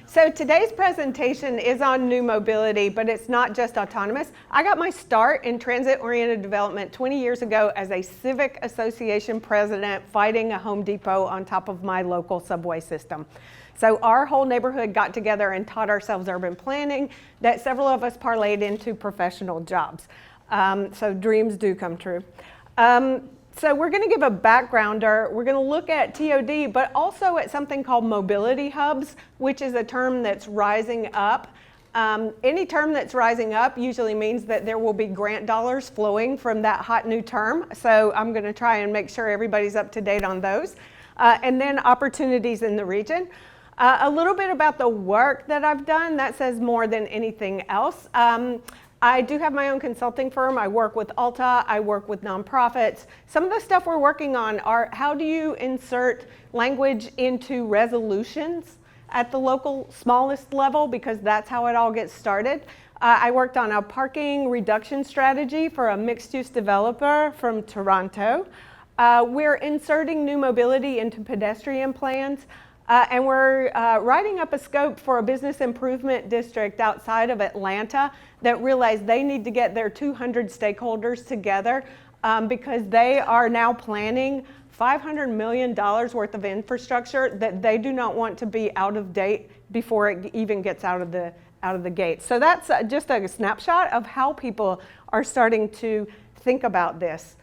So today's presentation is on new mobility, but it's not just autonomous. I got my start in transit-oriented development 20 years ago as a civic association president fighting a Home Depot on top of my local subway system. So our whole neighborhood got together and taught ourselves urban planning that several of us parlayed into professional jobs. So dreams do come true. So we're going to give a backgrounder. We're going to look at TOD, but also at something called mobility hubs, which is a term that's rising up. Any term that's rising up usually means that there will be grant dollars flowing from that hot new term. So I'm going to try and make sure everybody's up to date on those. And then opportunities in the region. A little bit about the work that I've done. That says more than anything else. I do have my own consulting firm. I work with Alta. I work with nonprofits. Some of the stuff we're working on are how do you insert language into resolutions at the local smallest level, because that's how it all gets started. I worked on a parking reduction strategy for a mixed-use developer from Toronto. We're inserting new mobility into pedestrian plans. And we're writing up a scope for a business improvement district outside of Atlanta that realized they need to get their 200 stakeholders together because they are now planning $500 million worth of infrastructure that they do not want to be out of date before it even gets out of the gate. So that's just a snapshot of how people are starting to think about this.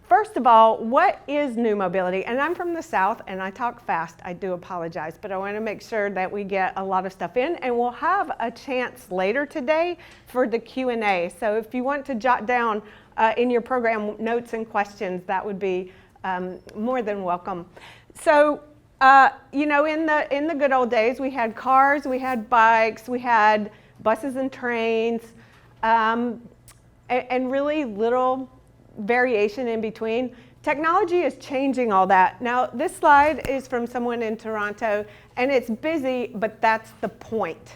First of all, what is new mobility? And I'm from the South and I talk fast, I do apologize, but I want to make sure that we get a lot of stuff in, and we'll have a chance later today for the Q&A. So if you want to jot down in your program notes and questions, that would be more than welcome. So, you know, in the good old days, we had cars, we had bikes, we had buses and trains, and really little variation in between. Technology is changing all that. Now, this slide is from someone in Toronto, and it's busy, but that's the point.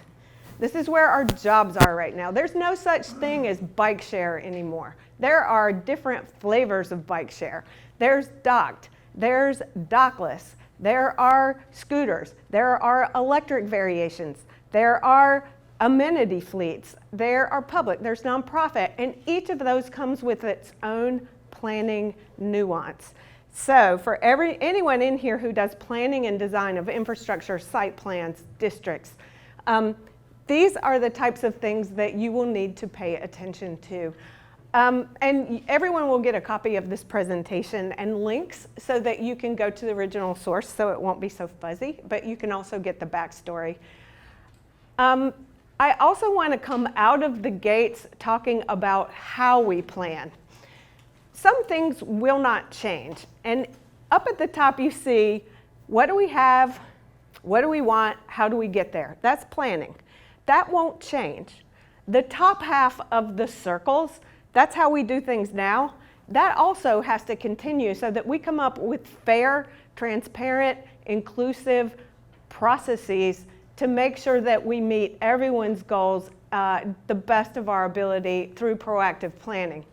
This is where our jobs are right now. There's no such thing as bike share anymore. There are different flavors of bike share. There's docked, there's dockless, there are scooters, there are electric variations, there are amenity fleets, there are public, there's nonprofit, and each of those comes with its own planning nuance. So for anyone in here who does planning and design of infrastructure, site plans, districts, these are the types of things that you will need to pay attention to. And everyone will get a copy of this presentation and links so that you can go to the original source so it won't be so fuzzy, but you can also get the backstory. I also want to come out of the gates talking about how we plan. Some things will not change. And up at the top you see, what do we have? What do we want? How do we get there? That's planning. That won't change. The top half of the circles, that's how we do things now. That also has to continue so that we come up with fair, transparent, inclusive processes to make sure that we meet everyone's goals the best of our ability through proactive planning.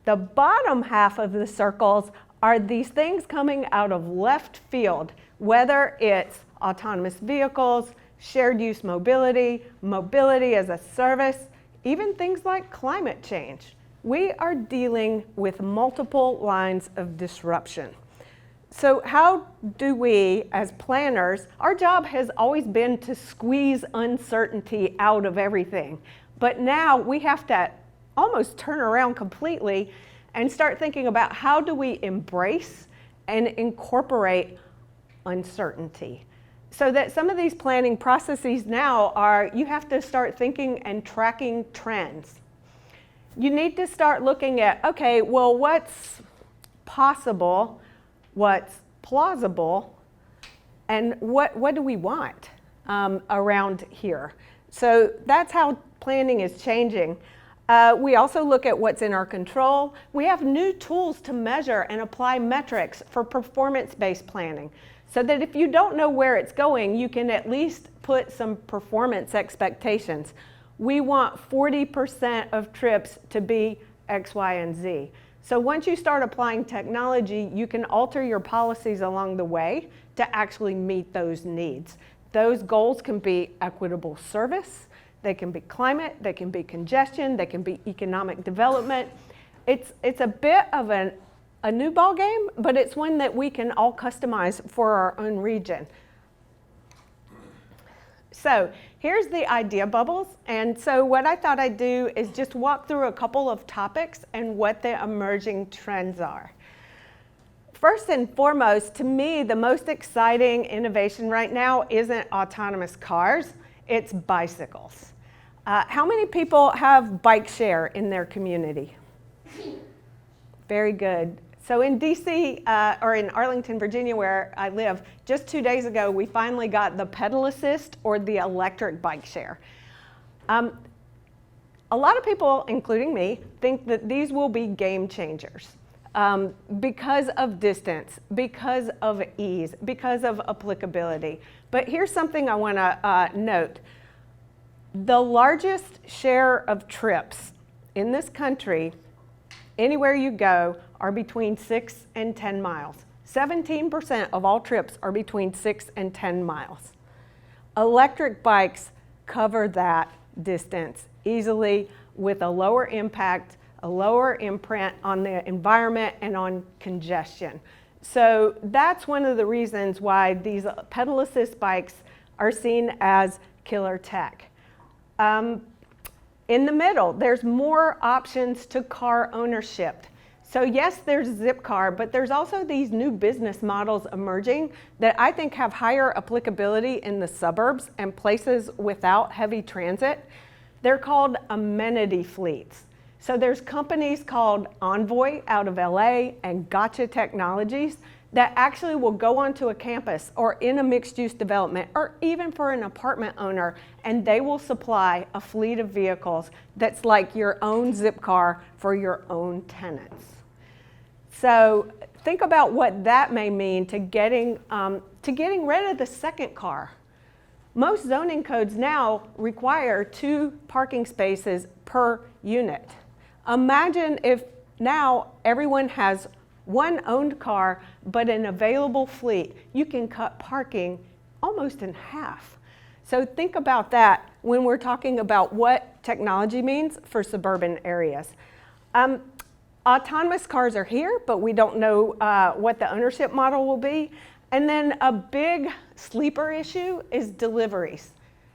The bottom half of the circles are these things coming out of left field, whether it's autonomous vehicles, shared use mobility, mobility as a service, even things like climate change. We are dealing with multiple lines of disruption. So how do we, as planners, our job has always been to squeeze uncertainty out of everything. But now we have to almost turn around completely and start thinking about how do we embrace and incorporate uncertainty. So that some of these planning processes now are, you have to start thinking and tracking trends. You need to start looking at, okay, well, what's possible? What's plausible, and what do we want around here? So that's how planning is changing. We also look at what's in our control. We have new tools to measure and apply metrics for performance-based planning, so that if you don't know where it's going, you can at least put some performance expectations. We want 40% of trips to be X, Y, and Z. So once you start applying technology, you can alter your policies along the way to actually meet those needs. Those goals can be equitable service, they can be climate, they can be congestion, they can be economic development. It's a bit of a new ball game, but it's one that we can all customize for our own region. So here's the idea bubbles. And so what I thought I'd do is just walk through a couple of topics and what the emerging trends are. First and foremost, to me, the most exciting innovation right now isn't autonomous cars, it's bicycles. How many people have bike share in their community? Very good. So in DC, or in Arlington, Virginia, where I live, just 2 days ago, we finally got the pedal assist or the electric bike share. A lot of people, including me, think that these will be game changers because of distance, because of ease, because of applicability. But here's something I want to note. The largest share of trips in this country, anywhere you go, are between 6 and 10 miles. 17% of all trips are between 6 and 10 miles. Electric bikes cover that distance easily with a lower impact, a lower imprint on the environment and on congestion. So that's one of the reasons why these pedal assist bikes are seen as killer tech. In the middle, there's more options to car ownership. So yes, there's Zipcar, but there's also these new business models emerging that I think have higher applicability in the suburbs and places without heavy transit. They're called amenity fleets. So there's companies called Envoy out of LA and Gotcha Technologies that actually will go onto a campus or in a mixed-use development or even for an apartment owner, and they will supply a fleet of vehicles that's like your own Zipcar for your own tenants. So think about what that may mean to getting rid of the second car. Most zoning codes now require 2 parking spaces per unit. Imagine if now everyone has one owned car, but an available fleet. You can cut parking almost in half. So think about that when we're talking about what technology means for suburban areas. Autonomous cars are here, but we don't know what the ownership model will be. And then a big sleeper issue is deliveries.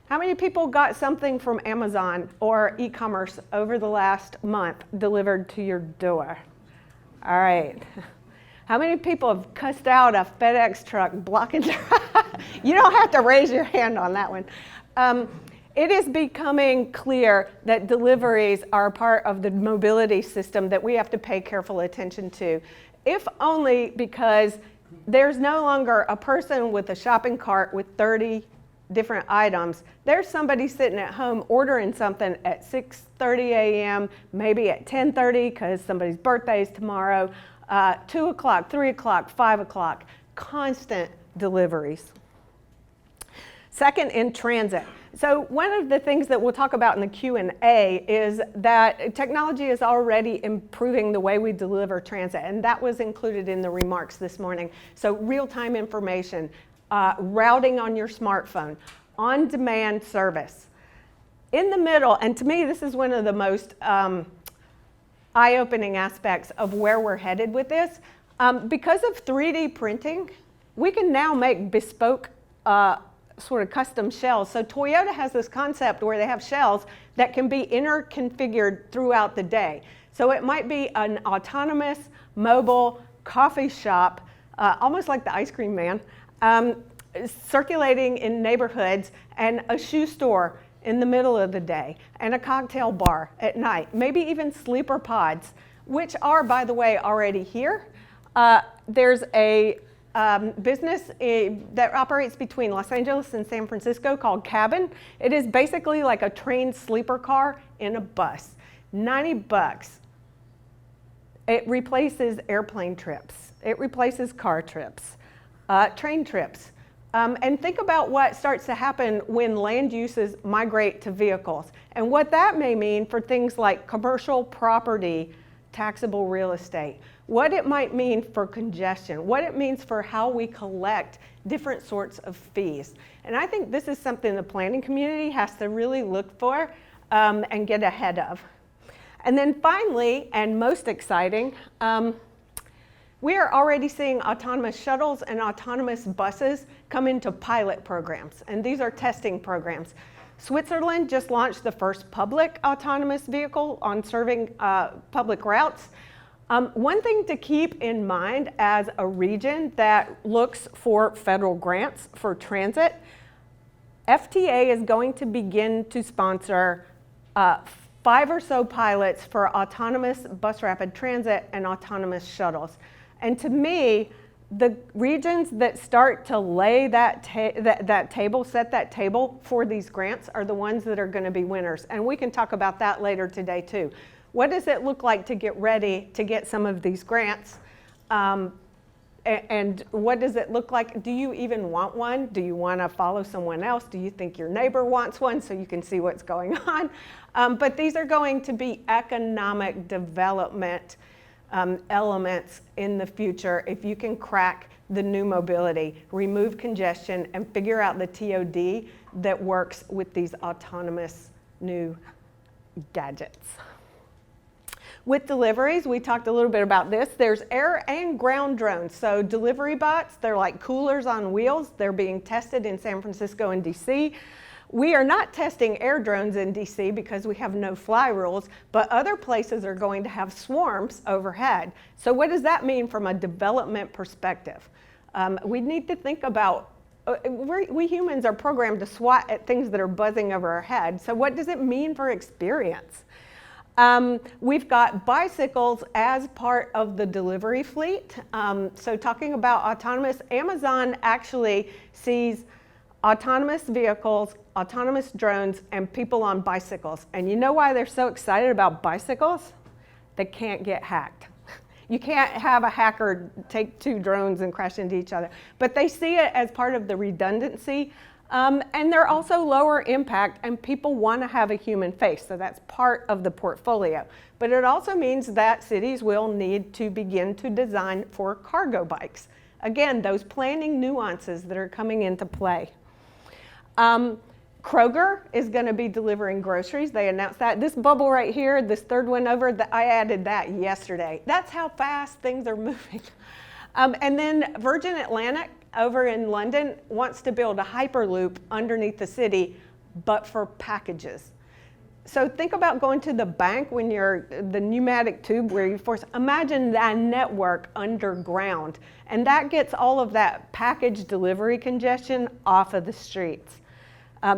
How many people got something from Amazon or e-commerce over the last month delivered to your door? All right. How many people have cussed out a FedEx truck blocking? You don't have to raise your hand on that one. It is becoming clear that deliveries are part of the mobility system that we have to pay careful attention to, if only because there's no longer a person with a shopping cart with 30 different items. There's somebody sitting at home ordering something at 6:30 a.m., maybe at 10:30 because somebody's birthday is tomorrow, 2 o'clock, 3 o'clock, 5 o'clock, constant deliveries. Second, in transit. So one of the things that we'll talk about in the Q&A is that technology is already improving the way we deliver transit, and that was included in the remarks this morning. So real-time information, routing on your smartphone, on-demand service. In the middle, and to me this is one of the most eye-opening aspects of where we're headed with this, because of 3D printing, we can now make bespoke sort of custom shells. So Toyota has this concept where they have shells that can be inner-configured throughout the day. So it might be an autonomous mobile coffee shop, almost like the ice cream man, circulating in neighborhoods, and a shoe store in the middle of the day, and a cocktail bar at night, maybe even sleeper pods, which are, by the way, already here. There's a business that operates between Los Angeles and San Francisco called Cabin. It is basically like a train sleeper car in a bus. $90. It replaces airplane trips. It replaces car trips, train trips. And think about what starts to happen when land uses migrate to vehicles and what that may mean for things like commercial property taxable real estate, what it might mean for congestion, what it means for how we collect different sorts of fees. And I think this is something the planning community has to really look for and get ahead of. And then finally, and most exciting, we are already seeing autonomous shuttles and autonomous buses come into pilot programs, and these are testing programs. Switzerland just launched the first public autonomous vehicle on serving public routes. One thing to keep in mind as a region that looks for federal grants for transit, FTA is going to begin to sponsor 5 or so pilots for autonomous bus rapid transit and autonomous shuttles. And to me, the regions that start to lay that table, set that table for these grants are the ones that are going to be winners. And we can talk about that later today too. What does it look like to get ready to get some of these grants? And what does it look like? Do you even want one? Do you want to follow someone else? Do you think your neighbor wants one so you can see what's going on? But these are going to be economic development elements in the future if you can crack the new mobility, remove congestion, and figure out the TOD that works with these autonomous new gadgets. With deliveries, we talked a little bit about this. There's air and ground drones. So delivery bots, they're like coolers on wheels. They're being tested in San Francisco and DC. We are not testing air drones in DC because we have no fly rules, but other places are going to have swarms overhead. So what does that mean from a development perspective? We need to think about, we humans are programmed to swat at things that are buzzing over our head. So what does it mean for experience? We've got bicycles as part of the delivery fleet. So talking about autonomous, Amazon actually sees autonomous vehicles, autonomous drones, and people on bicycles. And you know why they're so excited about bicycles? They can't get hacked. You can't have a hacker take 2 drones and crash into each other. But they see it as part of the redundancy. And they're also lower impact, and people want to have a human face. So that's part of the portfolio. But it also means that cities will need to begin to design for cargo bikes. Again, those planning nuances that are coming into play. Kroger is going to be delivering groceries. They announced that. This bubble right here, this third one over, I added that yesterday. That's how fast things are moving. And then Virgin Atlantic over in London wants to build a hyperloop underneath the city, but for packages. So think about going to the bank when you're the pneumatic tube where you force, imagine that network underground. And that gets all of that package delivery congestion off of the streets.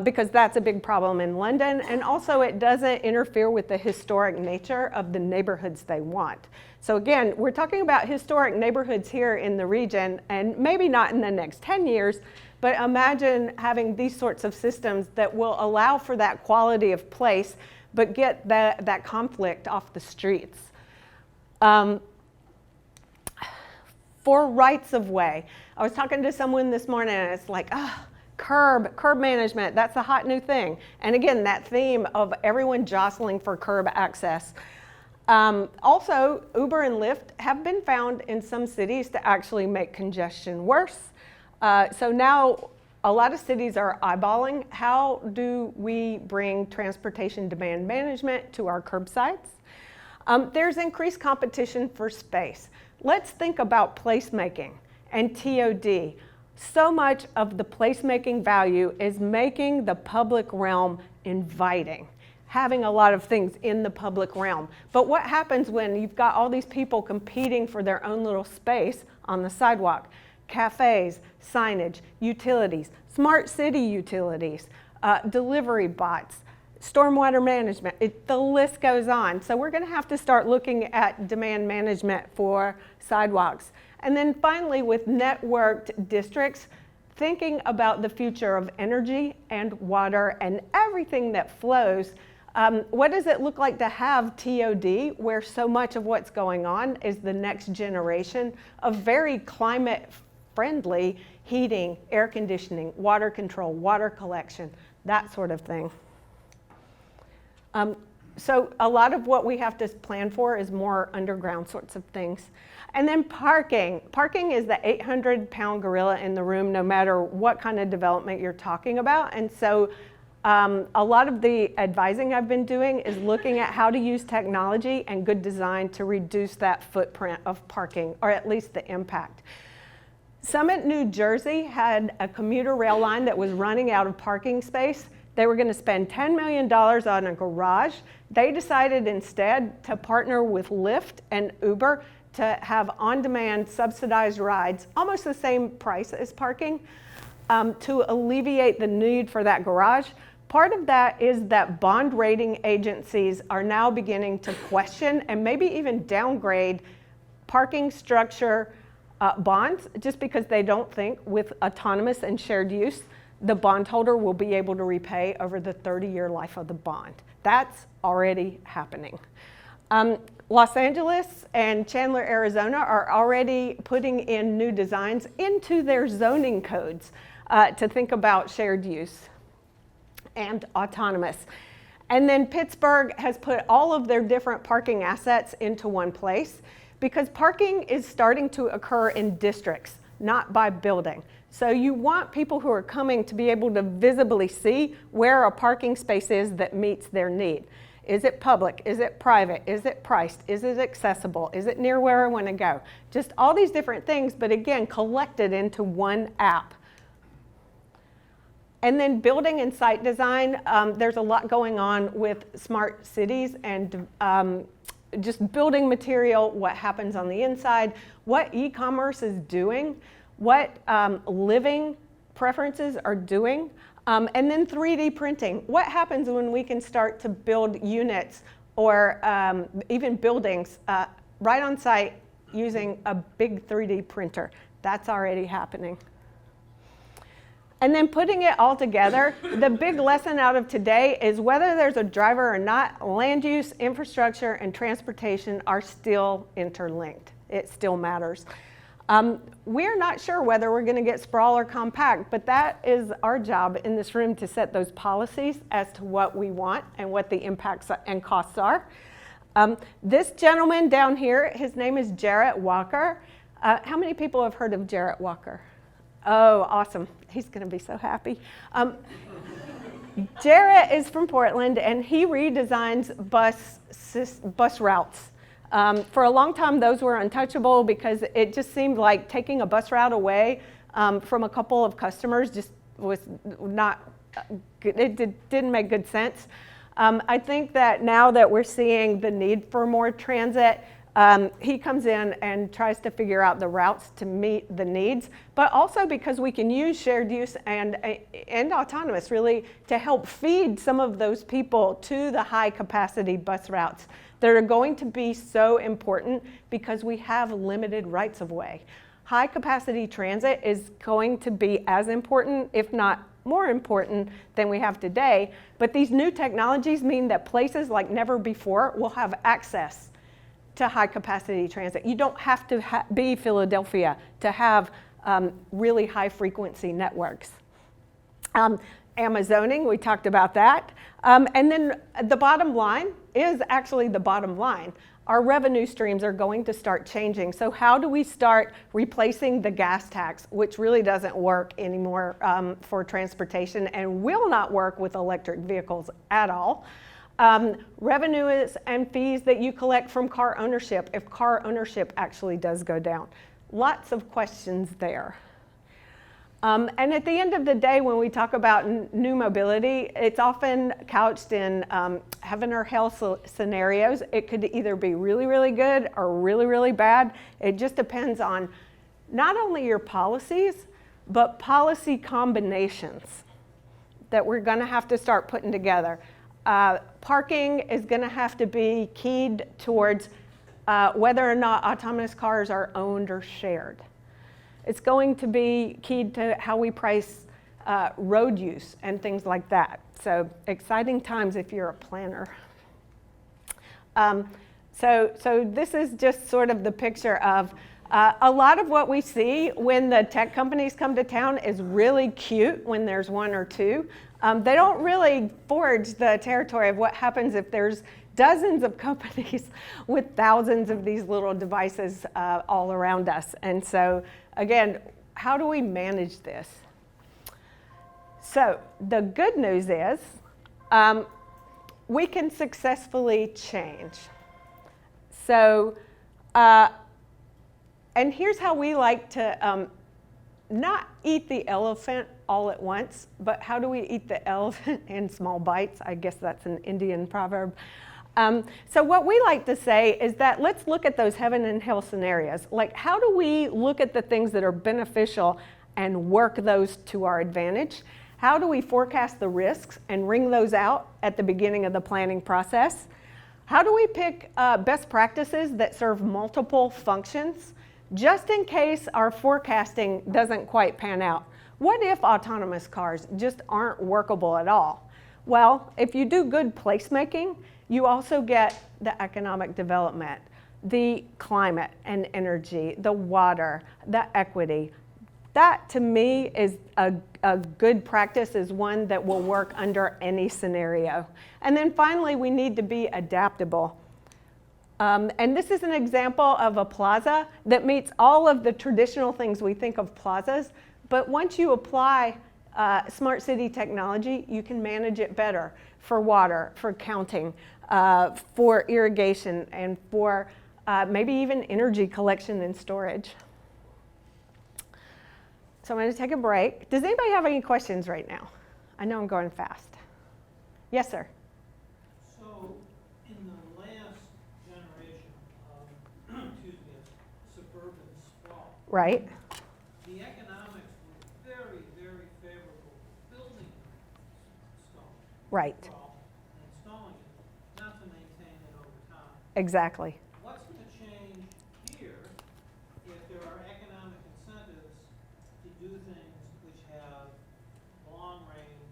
Because that's a big problem in London, and also it doesn't interfere with the historic nature of the neighborhoods they want. So again, we're talking about historic neighborhoods here in the region, and maybe not in the next 10 years, but imagine having these sorts of systems that will allow for that quality of place, but get that conflict off the streets. For rights of way, I was talking to someone this morning, and it's like, curb management, that's a hot new thing. And again, that theme of everyone jostling for curb access. Also, Uber and Lyft have been found in some cities to actually make congestion worse. So now a lot of cities are eyeballing how do we bring transportation demand management to our curbsides. There's increased competition for space. Let's think about placemaking and TOD. So much of the placemaking value is making the public realm inviting, having a lot of things in the public realm. But what happens when you've got all these people competing for their own little space on the sidewalk? Cafes, signage, utilities, smart city utilities, delivery bots, stormwater management, the list goes on. So we're going to have to start looking at demand management for sidewalks. And then finally, with networked districts, thinking about the future of energy and water and everything that flows. What does it look like to have TOD, where so much of what's going on is the next generation of very climate-friendly heating, air conditioning, water control, water collection, that sort of thing. So a lot of what we have to plan for is more underground sorts of things. And then parking. Parking is the 800-pound gorilla in the room, no matter what kind of development you're talking about. And so a lot of the advising I've been doing is looking at how to use technology and good design to reduce that footprint of parking, or at least the impact. Summit, New Jersey had a commuter rail line that was running out of parking space. They were going to spend $10 million on a garage. They decided instead to partner with Lyft and Uber to have on-demand subsidized rides, almost the same price as parking, to alleviate the need for that garage. Part of that is that bond rating agencies are now beginning to question and maybe even downgrade parking structure bonds, just because they don't think with autonomous and shared use, the bondholder will be able to repay over the 30-year life of the bond. That's already happening. Los Angeles and Chandler, Arizona are already putting in new designs into their zoning codes to think about shared use and autonomous. And then Pittsburgh has put all of their different parking assets into one place, because parking is starting to occur in districts, not by building. So you want people who are coming to be able to visibly see where a parking space is that meets their need. Is it public? Is it private? Is it priced? Is it accessible? Is it near where I want to go? Just all these different things, but again, collected into one app. And then building and site design, there's a lot going on with smart cities and just building material, what happens on the inside, what e-commerce is doing, what living preferences are doing, and then 3D printing. What happens when we can start to build units or even buildings right on site using a big 3D printer? That's already happening. And then putting it all together, the big lesson out of today is whether there's a driver or not, land use, infrastructure, and transportation are still interlinked. It still matters. We're not sure whether we're going to get sprawl or compact, but that is our job in this room, to set those policies as to what we want and what the impacts and costs are. This gentleman down here, his name is Jarrett Walker. How many people have heard of Jarrett Walker? Oh, awesome. He's going to be so happy. Jarrett is from Portland, and he redesigns bus routes. For a long time, those were untouchable because it just seemed like taking a bus route away from a couple of customers just was not, it didn't make good sense. I think that now that we're seeing the need for more transit, he comes in and tries to figure out the routes to meet the needs, but also because we can use shared use and autonomous really to help feed some of those people to the high capacity bus routes that are going to be so important because we have limited rights of way. High capacity transit is going to be as important, if not more important, than we have today, but these new technologies mean that places like never before will have access to high capacity transit. You don't have to be Philadelphia to have really high frequency networks. Amazoning, we talked about that. And then the bottom line is actually the bottom line. Our revenue streams are going to start changing. So how do we start replacing the gas tax, which really doesn't work anymore for transportation and will not work with electric vehicles at all? Revenues and fees that you collect from car ownership, if car ownership actually does go down. Lots of questions there. And at the end of the day, when we talk about new mobility, it's often couched in heaven or hell scenarios. It could either be really, really good or really, really bad. It just depends on not only your policies, but policy combinations that we're going to have to start putting together. Parking is going to have to be keyed towards whether or not autonomous cars are owned or shared. It's going to be keyed to how we price road use and things like that. So exciting times if you're a planner. So this is just sort of the picture of a lot of what we see when the tech companies come to town is really cute when there's one or two. They don't really forge the territory of what happens if there's dozens of companies with thousands of these little devices all around us. And so, again, how do we manage this? So the good news is we can successfully change. So, and here's how we like to not eat the elephant all at once, but how do we eat the elephant in small bites? I guess that's an Indian proverb. So what we like to say is that let's look at those heaven and hell scenarios. Like, how do we look at the things that are beneficial and work those to our advantage? How do we forecast the risks and wring those out at the beginning of the planning process? How do we pick best practices that serve multiple functions, just in case our forecasting doesn't quite pan out? What if autonomous cars just aren't workable at all? Well, if you do good placemaking, you also get the economic development, the climate and energy, the water, the equity. That, to me, is a good practice, is one that will work under any scenario. And then finally, we need to be adaptable. And this is an example of a plaza that meets all of the traditional things we think of plazas. But once you apply smart city technology, you can manage it better for water, for counting, for irrigation, and for maybe even energy collection and storage. So I'm going to take a break. Does anybody have any questions right now? I know I'm going fast. Yes, sir. So in the last generation of suburban sprawl, right, the economics were very, very favorable to building right, sprawl and installing it, not to maintain it over time. Exactly. What's going to change here if there are economic incentives to do things which have long-range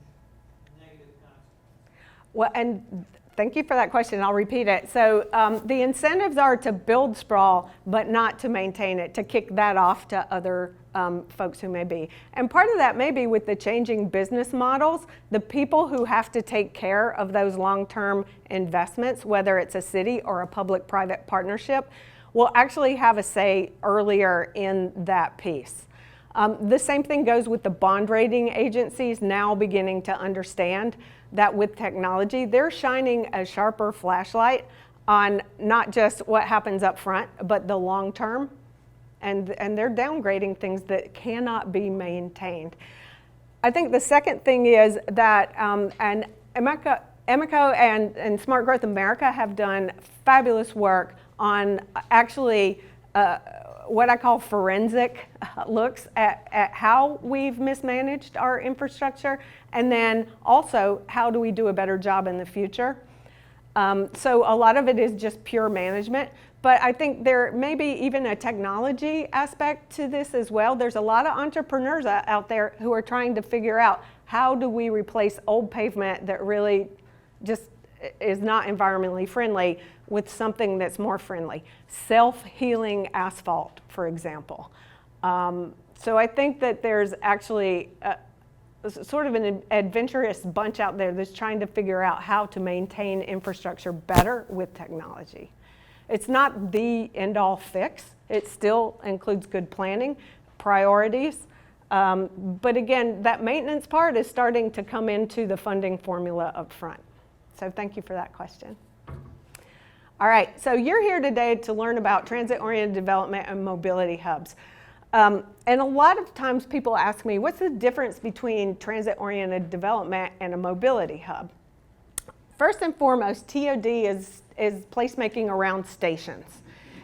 negative consequences? Well, and thank you for that question. I'll repeat it. So the incentives are to build sprawl, but not to maintain it, to kick that off to other folks who may be. And part of that may be with the changing business models. The people who have to take care of those long-term investments, whether it's a city or a public-private partnership, will actually have a say earlier in that piece. The same thing goes with the bond rating agencies now beginning to understand that with technology, they're shining a sharper flashlight on not just what happens up front, but the long term. And they're downgrading things that cannot be maintained. I think the second thing is that, and Emeco and Smart Growth America have done fabulous work on actually what I call forensic looks at how we've mismanaged our infrastructure, and then also how do we do a better job in the future. So a lot of it is just pure management, but I think there may be even a technology aspect to this as well. There's a lot of entrepreneurs out there who are trying to figure out how do we replace old pavement that really just is not environmentally friendly with something that's more friendly. Self-healing asphalt, for example. So I think that there's actually sort of an adventurous bunch out there that's trying to figure out how to maintain infrastructure better with technology. It's not the end-all fix. It still includes good planning, priorities. But again, that maintenance part is starting to come into the funding formula up front. So thank you for that question. All right, so you're here today to learn about transit-oriented development and mobility hubs. And a lot of times people ask me, what's the difference between transit-oriented development and a mobility hub? First and foremost, TOD is placemaking around stations,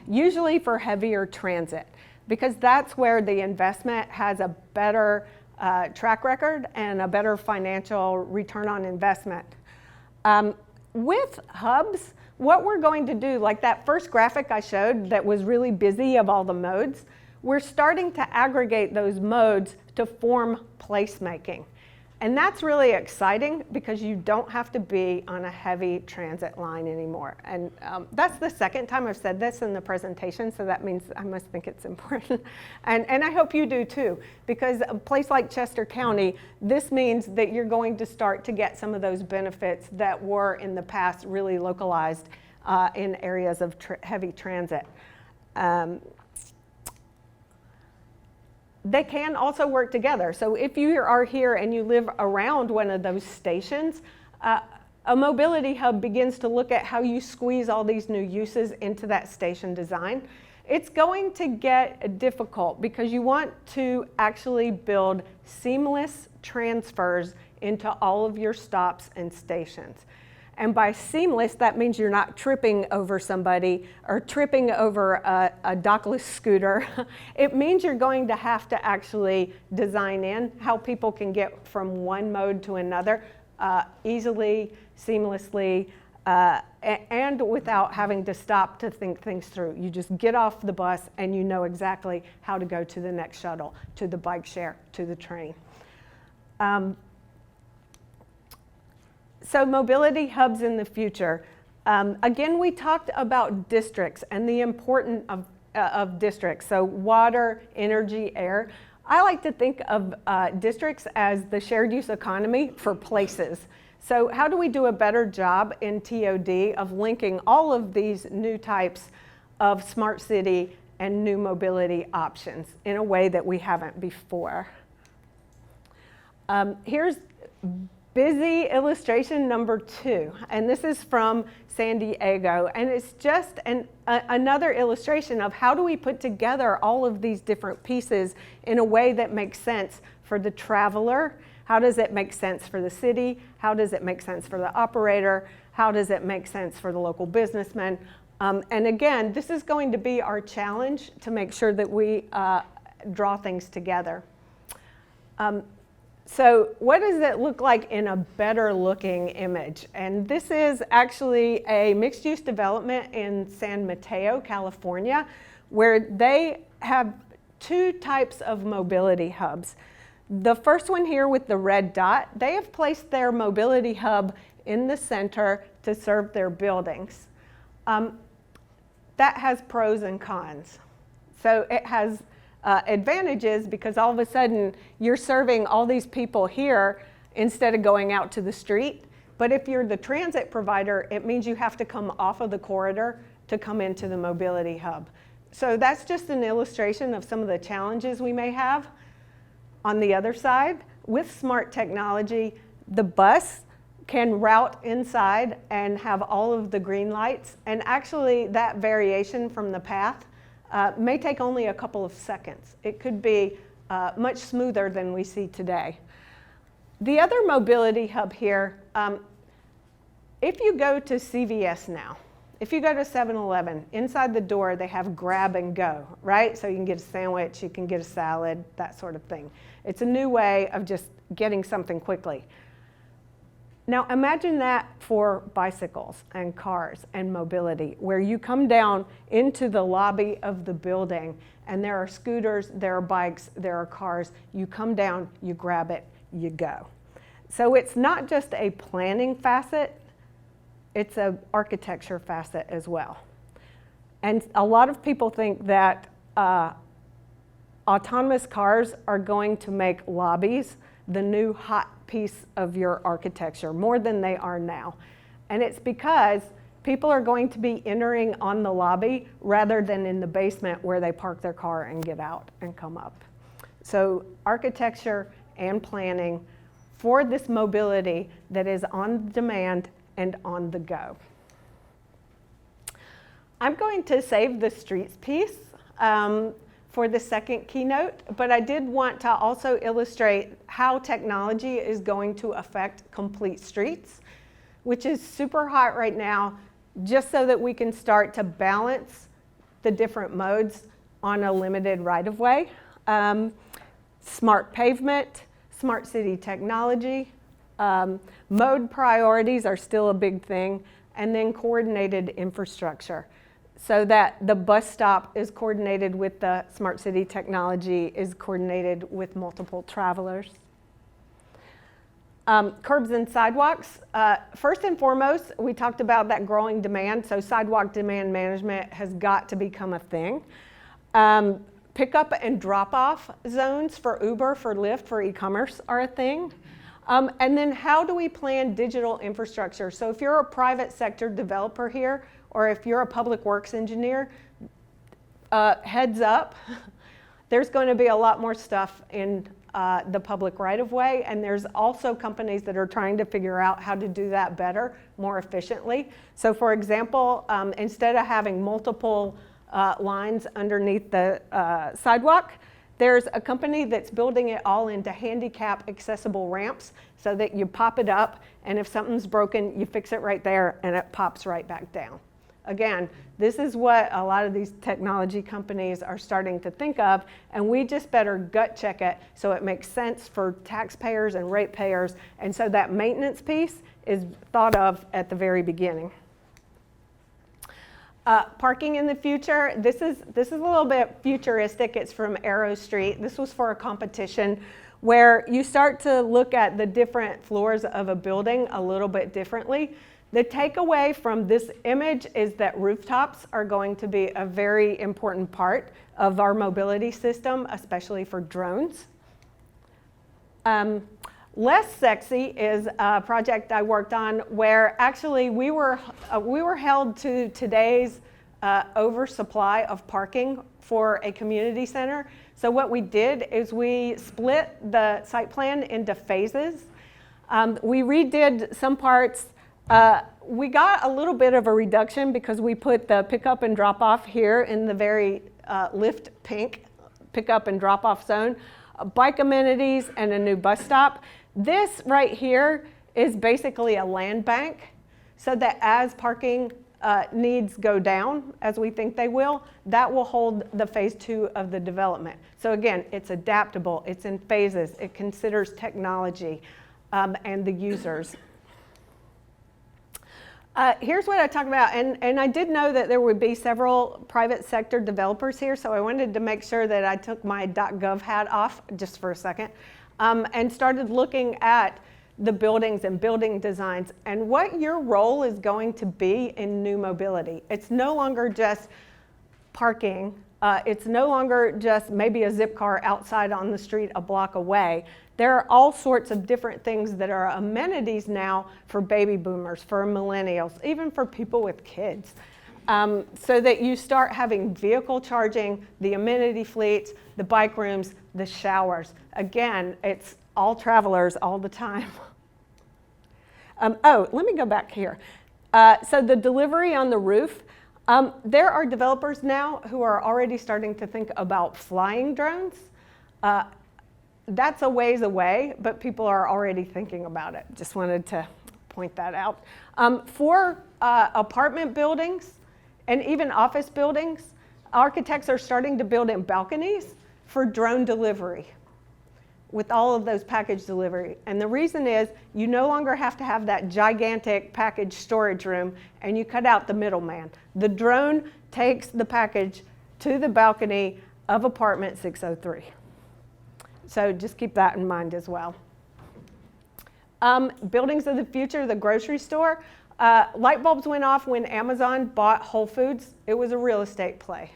usually for heavier transit, because that's where the investment has a better track record and a better financial return on investment. With hubs, what we're going to do, like that first graphic I showed that was really busy of all the modes, we're starting to aggregate those modes to form placemaking. And that's really exciting because you don't have to be on a heavy transit line anymore. And that's the second time I've said this in the presentation, so that means I must think it's important. And I hope you do too, because a place like Chester County, this means that you're going to start to get some of those benefits that were in the past really localized in areas of heavy transit. They can also work together. So if you are here and you live around one of those stations, a mobility hub begins to look at how you squeeze all these new uses into that station design. It's going to get difficult because you want to actually build seamless transfers into all of your stops and stations. And by seamless, that means you're not tripping over somebody or tripping over a dockless scooter. It means you're going to have to actually design in how people can get from one mode to another easily, seamlessly, and without having to stop to think things through. You just get off the bus and you know exactly how to go to the next shuttle, to the bike share, to the train. So mobility hubs in the future. Again, we talked about districts and the importance of districts. So water, energy, air. I like to think of districts as the shared use economy for places. So how do we do a better job in TOD of linking all of these new types of smart city and new mobility options in a way that we haven't before? Here's busy illustration number 2, and this is from San Diego, and it's just another illustration of how do we put together all of these different pieces in a way that makes sense for the traveler. How does it make sense for the city? How does it make sense for the operator? How does it make sense for the local businessman? And again, this is going to be our challenge to make sure that we draw things together. So what does it look like in a better looking image? And this is actually a mixed use development in San Mateo, California, where they have 2 types of mobility hubs. The first one here with the red dot, they have placed their mobility hub in the center to serve their buildings. That has pros and cons. So it has advantages because all of a sudden you're serving all these people here instead of going out to the street. But if you're the transit provider, it means you have to come off of the corridor to come into the mobility hub. So that's just an illustration of some of the challenges we may have. On the other side, with smart technology, the bus can route inside and have all of the green lights, and actually that variation from the path may take only a couple of seconds. It could be much smoother than we see today. The other mobility hub here, if you go to CVS now, if you go to 7-Eleven, inside the door they have grab and go, right? So you can get a sandwich, you can get a salad, that sort of thing. It's a new way of just getting something quickly. Now imagine that for bicycles and cars and mobility, where you come down into the lobby of the building and there are scooters, there are bikes, there are cars. You come down, you grab it, you go. So it's not just a planning facet, it's an architecture facet as well. And a lot of people think that autonomous cars are going to make lobbies the new hot piece of your architecture, more than they are now. And it's because people are going to be entering on the lobby rather than in the basement where they park their car and get out and come up. So architecture and planning for this mobility that is on demand and on the go. I'm going to save the streets piece for the second keynote, but I did want to also illustrate how technology is going to affect complete streets, which is super hot right now, just so that we can start to balance the different modes on a limited right-of-way. Smart pavement, smart city technology, mode priorities are still a big thing, and then coordinated infrastructure, so that the bus stop is coordinated with the smart city technology, is coordinated with multiple travelers. Curbs and sidewalks. First and foremost, we talked about that growing demand, so sidewalk demand management has got to become a thing. Pickup and drop-off zones for Uber, for Lyft, for e-commerce are a thing. And then how do we plan digital infrastructure? So if you're a private sector developer here, or if you're a public works engineer, heads up, there's going to be a lot more stuff in the public right-of-way, and there's also companies that are trying to figure out how to do that better, more efficiently. So for example, instead of having multiple lines underneath the sidewalk, there's a company that's building it all into handicap accessible ramps so that you pop it up, and if something's broken, you fix it right there and it pops right back down. Again, this is what a lot of these technology companies are starting to think of, and we just better gut check it so it makes sense for taxpayers and ratepayers, and so that maintenance piece is thought of at the very beginning. Parking in the future, this is a little bit futuristic. It's from Arrow Street. This was for a competition where you start to look at the different floors of a building a little bit differently. The takeaway from this image is that rooftops are going to be a very important part of our mobility system, especially for drones. Less sexy is a project I worked on where actually we were held to today's oversupply of parking for a community center. So what we did is we split the site plan into phases. We redid some parts. We got a little bit of a reduction because we put the pickup and drop off here in the very Lyft pink pickup and drop off zone, bike amenities, and a new bus stop. This right here is basically a land bank so that as parking needs go down, as we think they will, that will hold the phase 2 of the development. So again, it's adaptable, it's in phases, it considers technology and the users. Here's what I talk about, and I did know that there would be several private sector developers here, so I wanted to make sure that I took my .gov hat off just for a second and started looking at the buildings and building designs and what your role is going to be in new mobility. It's no longer just parking. It's no longer just maybe a zip car outside on the street a block away. There are all sorts of different things that are amenities now for baby boomers, for millennials, even for people with kids. So that you start having vehicle charging, the amenity fleets, the bike rooms, the showers. Again, it's all travelers all the time. Let me go back here. So the delivery on the roof, there are developers now who are already starting to think about flying drones. That's a ways away, but people are already thinking about it. Just wanted to point that out. For apartment buildings and even office buildings, architects are starting to build in balconies for drone delivery with all of those package delivery. And the reason is you no longer have to have that gigantic package storage room and you cut out the middleman. The drone takes the package to the balcony of apartment 603. So just keep that in mind as well. Buildings of the future, the grocery store. Light bulbs went off when Amazon bought Whole Foods. It was a real estate play.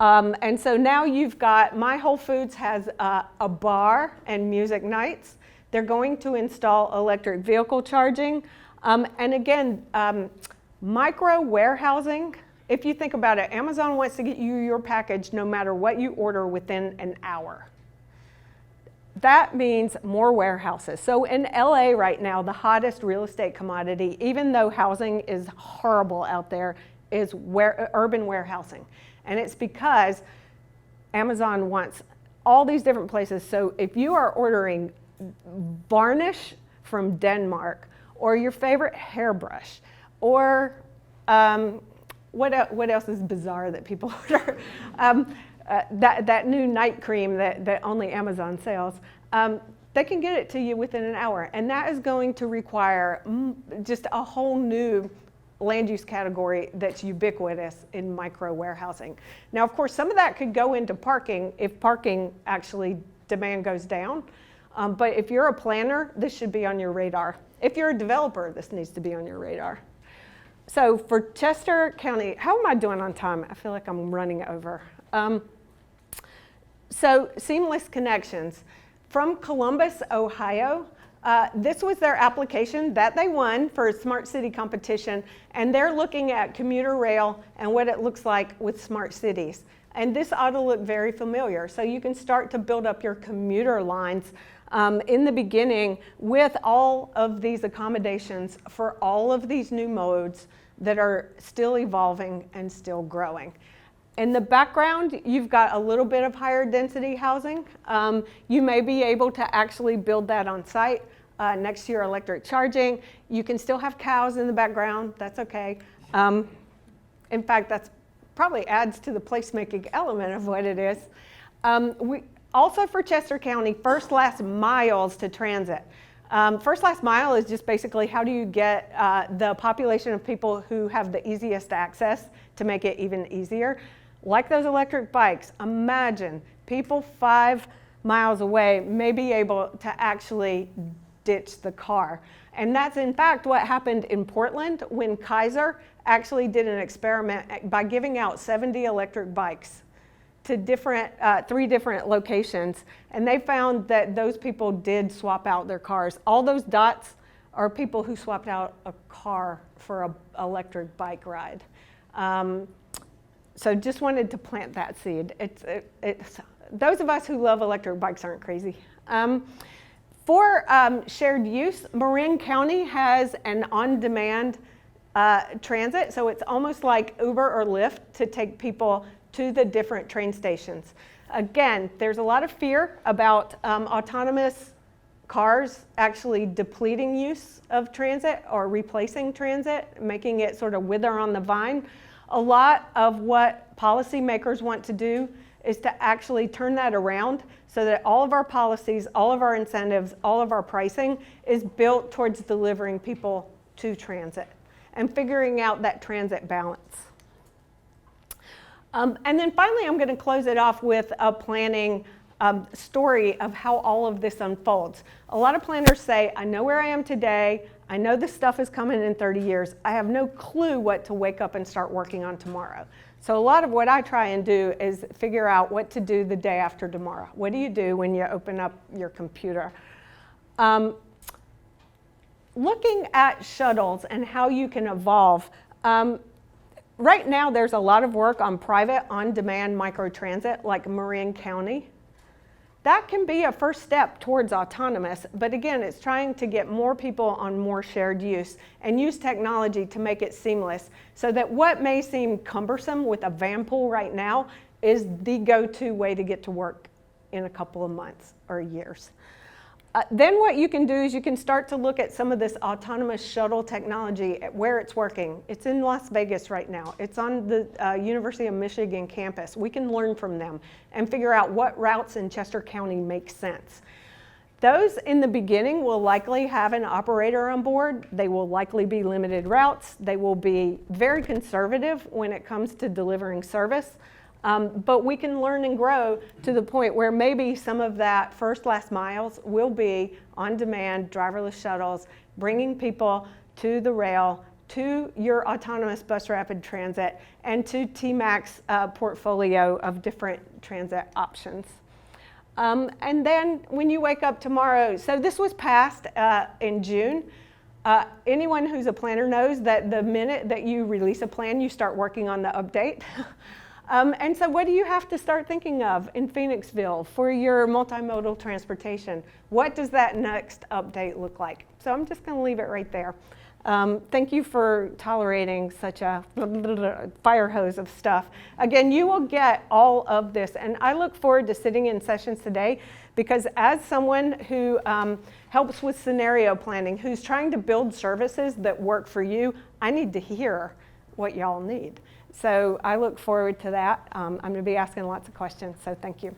And so now you've got, my Whole Foods has a bar and music nights. They're going to install electric vehicle charging. And again, micro warehousing. If you think about it, Amazon wants to get you your package no matter what you order within an hour. That means more warehouses. So in LA right now, the hottest real estate commodity, even though housing is horrible out there, is urban warehousing. And it's because Amazon wants all these different places. So if you are ordering varnish from Denmark, or your favorite hairbrush, or what else is bizarre that people order? That new night cream that only Amazon sells, they can get it to you within an hour. And that is going to require just a whole new land use category that's ubiquitous in micro warehousing. Now, of course, some of that could go into parking if parking actually demand goes down. But if you're a planner, this should be on your radar. If you're a developer, this needs to be on your radar. So for Chester County, how am I doing on time? I feel like I'm running over. So seamless connections. From Columbus, Ohio, this was their application that they won for a smart city competition, and they're looking at commuter rail and what it looks like with smart cities. And this ought to look very familiar. So you can start to build up your commuter lines in the beginning with all of these accommodations for all of these new modes that are still evolving and still growing. In the background, you've got a little bit of higher density housing. You may be able to actually build that on site next to your electric charging. You can still have cows in the background, that's okay. In fact, that's probably adds to the placemaking element of what it is. We also for Chester County, first last miles to transit. First last mile is just basically how do you get the population of people who have the easiest access to make it even easier. Like those electric bikes, imagine people 5 miles away may be able to actually ditch the car. And that's in fact what happened in Portland when Kaiser actually did an experiment by giving out 70 electric bikes to three different locations. And they found that those people did swap out their cars. All those dots are people who swapped out a car for an electric bike ride. So just wanted to plant that seed. Those of us who love electric bikes aren't crazy. For shared use, Marin County has an on-demand transit, so it's almost like Uber or Lyft to take people to the different train stations. Again, there's a lot of fear about autonomous cars actually depleting use of transit or replacing transit, making it sort of wither on the vine. A lot of what policymakers want to do is to actually turn that around so that all of our policies, all of our incentives, all of our pricing is built towards delivering people to transit and figuring out that transit balance. And then finally, I'm going to close it off with a planning story of how all of this unfolds. A lot of planners say, I know where I am today. I know this stuff is coming in 30 years. I have no clue what to wake up and start working on tomorrow. So a lot of what I try and do is figure out what to do the day after tomorrow. What do you do when you open up your computer? Looking at shuttles and how you can evolve. Right now, there's a lot of work on private on-demand microtransit like Marin County. That can be a first step towards autonomous, but again, it's trying to get more people on more shared use and use technology to make it seamless so that what may seem cumbersome with a van pool right now is the go-to way to get to work in a couple of months or years. Then what you can do is you can start to look at some of this autonomous shuttle technology at where it's working. It's in Las Vegas right now. It's on the University of Michigan campus. We can learn from them and figure out what routes in Chester County make sense. Those in the beginning will likely have an operator on board. They will likely be limited routes. They will be very conservative when it comes to delivering service. But we can learn and grow to the point where maybe some of that first last miles will be on-demand driverless shuttles, bringing people to the rail, to your autonomous bus rapid transit, and to TMACC's portfolio of different transit options. And then when you wake up tomorrow, so this was passed in June. Anyone who's a planner knows that the minute that you release a plan, you start working on the update. And so what do you have to start thinking of in Phoenixville for your multimodal transportation? What does that next update look like? So I'm just going to leave it right there. Thank you for tolerating such a fire hose of stuff. Again, you will get all of this, and I look forward to sitting in sessions today because as someone who helps with scenario planning, who's trying to build services that work for you, I need to hear what y'all need. So I look forward to that. I'm going to be asking lots of questions, so thank you.